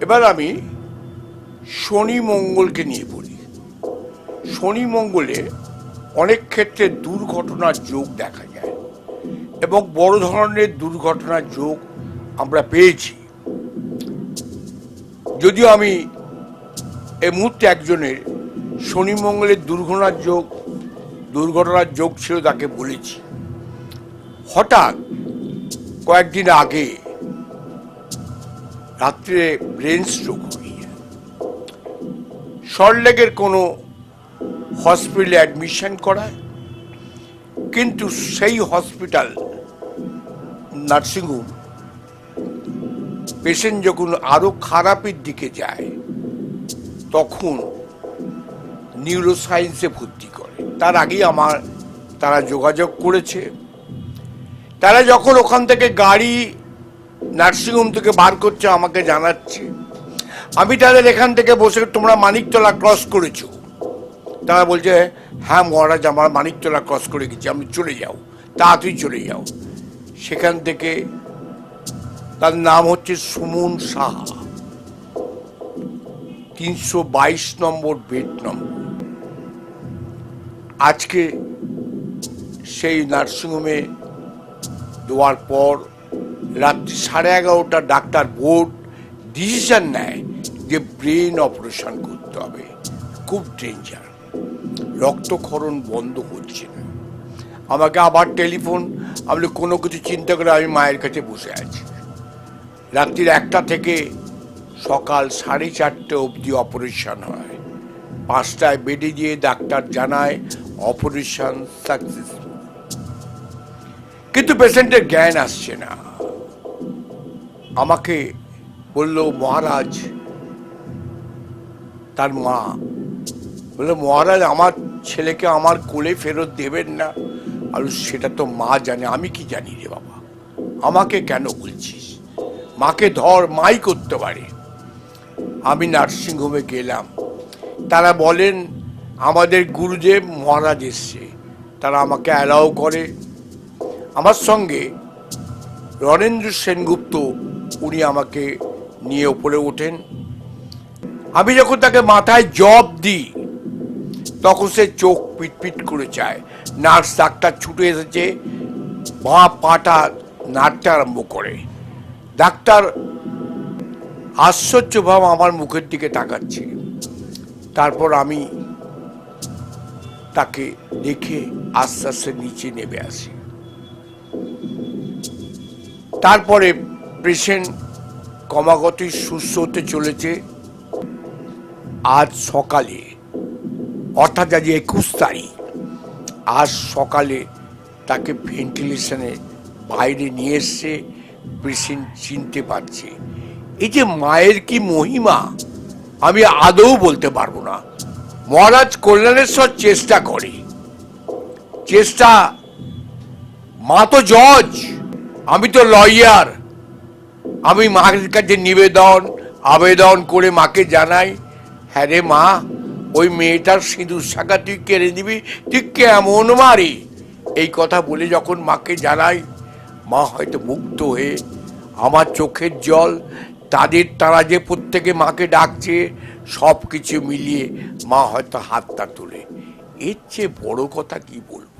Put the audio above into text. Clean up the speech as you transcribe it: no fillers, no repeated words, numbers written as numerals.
এবার আমি শনি মঙ্গলকে নিয়ে বলি। শনি মঙ্গলে অনেক ক্ষেত্রে দুর্ঘটনার যোগ দেখা যায় এবং বড় ধরনের দুর্ঘটনার যোগ আমরা পেয়েছি। যদিও আমি এই মুহূর্তে একজনের শনি মঙ্গলের দুর্ঘটনার যোগ ছিল তাকে বলেছি। হঠাৎ কয়েকদিন আগে রাত্রে ব্রেন স্ট্রোক হয়ে যায়। সল্টলেকের কোনো হসপিটালে অ্যাডমিশন করায়, কিন্তু সেই হসপিটাল নার্সিংহোম পেশেন্ট যখন আরো খারাপের দিকে যায় তখন নিউরোসায়েন্সে ভর্তি করে। তার আগেই তারা যোগাযোগ করেছে। তারা যখন ওখান থেকে গাড়ি নার্সিংহোম থেকে বার করছে আমাকে জানাচ্ছে। আমি তাদের এখান থেকে বসে, তোমরা মানিকতলা ক্রস করেছো? তারা বলছে, হ্যাঁ মহারাজ, আমার মানিকতলা ক্রস করে গেছি। আমি চলে যাও, তাড়াতাড়ি চলে যাও। সেখান থেকে তার নাম হচ্ছে সুমন সাহা, 322 নম্বর বেড নম্বর। আজকে সেই নার্সিংহোমে দেওয়ার পর রাত্রি 11:30 ডাক্তার বোর্ড ডিসিশন নেয় যে ব্রেন অপারেশন করতে হবে। খুব ডেঞ্জার, রক্তক্ষরণ বন্ধ হচ্ছে না। আমাকে আবার টেলিফোন। আমি কোনো কিছু চিন্তা করে আমি মায়ের কাছে বসে আছি। রাত্রির 1টা থেকে সকাল 4:30 অবধি অপারেশন হয়। 5টায় বেডে গিয়ে ডাক্তার জানায় অপারেশন সাকসেসফুল, কিন্তু পেশেন্টের জ্ঞান আসছে না। আমাকে বলল, মহারাজ, তার মা বলল, মহারাজ আমার ছেলেকে আমার কোলে ফেরত দেবেন না। আর সেটা তো মা জানে, আমি কি জানি রে বাবা, আমাকে কেন বলছিস? মাকে ধর, মাই করতে পারে। আমি নার্সিংহোমে গেলাম। তারা বলেন আমাদের গুরুদেব মহারাজ এসছে। তারা আমাকে অ্যালাউ করে। আমার সঙ্গে রণেন্দ্র সেনগুপ্ত, উনি আমাকে নিয়ে ওপরে ওঠেন। আমি যখন তাকে মাথায় জব দিই তখন সে চোখ পিটপিট করে চায়। নার্স ডাক্তার ছুটে এসেছে, বাঁ পাটা নাড়তে আরম্ভ করে। ডাক্তার আশ্চর্যভাবে আমার মুখের দিকে তাকাচ্ছে। তারপর আমি তাকে দেখে আস্তে আস্তে নিচে নেমে আসি। তারপরে পেশেন্ট ক্রমাগতই সুস্থ হতে চলেছে। আজ সকালে, অর্থাৎ আজ 21 তারিখ, আজ সকালে তাকে ভেন্টিলেশনে বাইরে নিয়ে এসছে। পেশেন্ট চিনতে পারছে। এই যে মায়ের কি মহিমা আমি আদৌ বলতে পারবো না। মহারাজ কল্যাণেশ্বর চেষ্টা করে, মা তো জজ, আমি তো লয়ার। আমি মায়ের কাছে আবেদন করে মাকে জানাই, হ্যাঁ রে মা, ওই মেয়েটার সিঁদুর শাখা তুই কেড়ে দিবি, তুই কেমন মারি? এই কথা বলে যখন মাকে জানাই, মা হয়তো মুগ্ধ হয়ে আমার চোখের জল, তারা যে প্রত্যেকে মাকে ডাকছে, সব কিছু মিলিয়ে মা হয়তো হাতটা তোলে। এর চেয়ে বড় কথা কি বলবো?